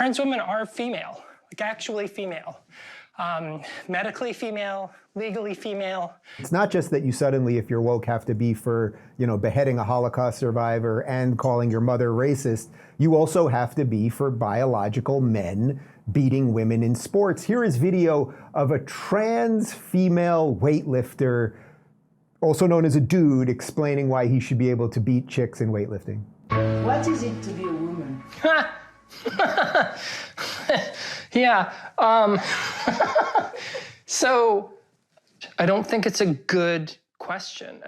Trans women are female, like actually female. Medically female, legally female. It's not just that you suddenly, if you're woke, have to be for, beheading a Holocaust survivor and calling your mother racist. You also have to be for biological men beating women in sports. Here is video of a trans female weightlifter, also known as a dude, explaining why he should be able to beat chicks in weightlifting. What is it to be a woman? Yeah. So I don't think it's a good question.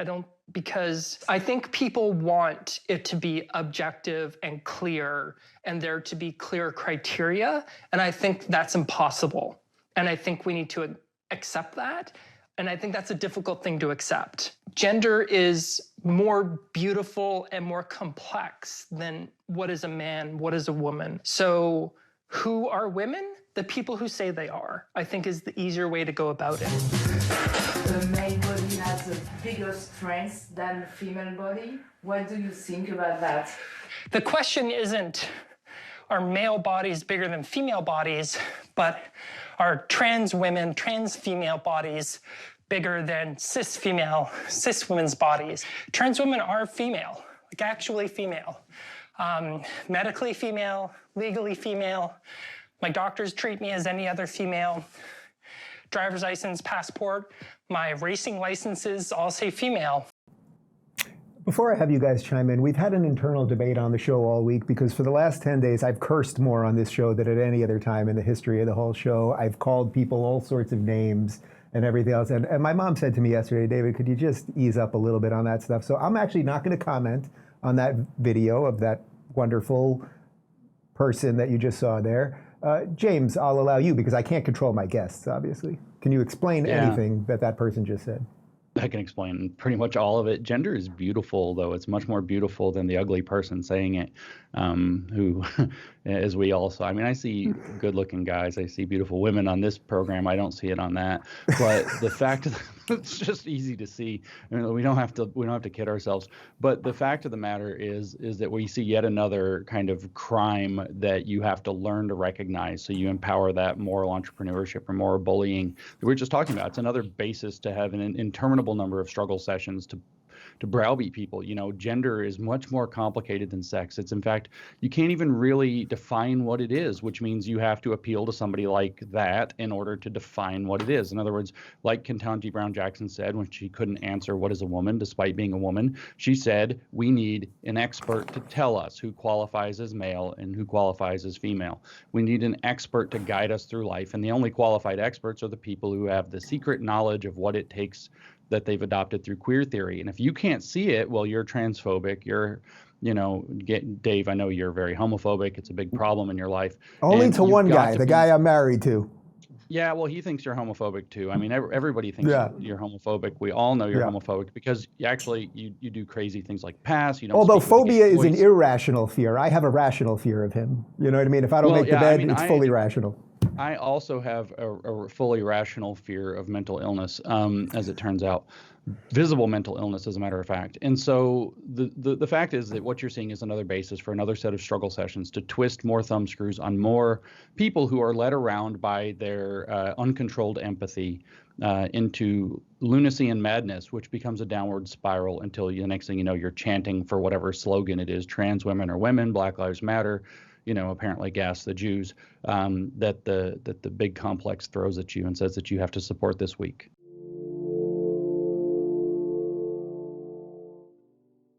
Because I think people want it to be objective and clear and there to be clear criteria. And I think that's impossible. And I think we need to accept that. And I think that's a difficult thing to accept. Gender is more beautiful and more complex than what is a man, what is a woman. So who are women? The people who say they are, I think, is the easier way to go about it. The male body has a bigger strength than the female body. What do you think about that? The question isn't, are male bodies bigger than female bodies, but are trans women, trans female bodies bigger than cis women's bodies? Trans women are female, like actually female. Medically female, legally female. My doctors treat me as any other female. Driver's license, passport, my racing licenses all say female. Before I have you guys chime in, we've had an internal debate on the show all week because for the last 10 days, I've cursed more on this show than at any other time in the history of the whole show. I've called people all sorts of names and everything else. And my mom said to me yesterday, David, could you just ease up a little bit on that stuff? So I'm actually not going to comment on that video of that wonderful person that you just saw there. James, I'll allow you because I can't control my guests, obviously. Can you explain anything that person just said? I can explain pretty much all of it. Gender is beautiful, though. It's much more beautiful than the ugly person saying it, who, as we all saw. I mean, I see good-looking guys. I see beautiful women on this program. I don't see it on that. But the fact of it's just easy to see. I mean, we don't have to kid ourselves. But the fact of the matter is that we see yet another kind of crime that you have to learn to recognize. So you empower that moral entrepreneurship or moral bullying that we're just talking about. It's another basis to have an interminable number of struggle sessions to browbeat people. Gender is much more complicated than sex. It's, in fact, you can't even really define what it is, which means you have to appeal to somebody like that in order to define what it is. In other words, like Ketanji Brown Jackson said when she couldn't answer what is a woman despite being a woman, she said, we need an expert to tell us who qualifies as male and who qualifies as female. We need an expert to guide us through life. And the only qualified experts are the people who have the secret knowledge of what it takes that they've adopted through queer theory. And if you can't see it, well, you're transphobic. You're, Dave, I know you're very homophobic. It's a big problem in your life. Only to one guy, the guy I'm married to. Yeah, well, he thinks you're homophobic too. I mean, everybody thinks you're homophobic. We all know you're homophobic because you do crazy things like pass. You don't. Although phobia is an irrational fear, I have a rational fear of him. You know what I mean? If I don't make the bed, it's fully rational. I also have a fully rational fear of mental illness, as it turns out. Visible mental illness, as a matter of fact. And so the fact is that what you're seeing is another basis for another set of struggle sessions to twist more thumb screws on more people who are led around by their uncontrolled empathy into lunacy and madness, which becomes a downward spiral until the next thing you know, you're chanting for whatever slogan it is, trans women are women, Black Lives Matter, apparently gas the Jews, that the big complex throws at you and says that you have to support this week.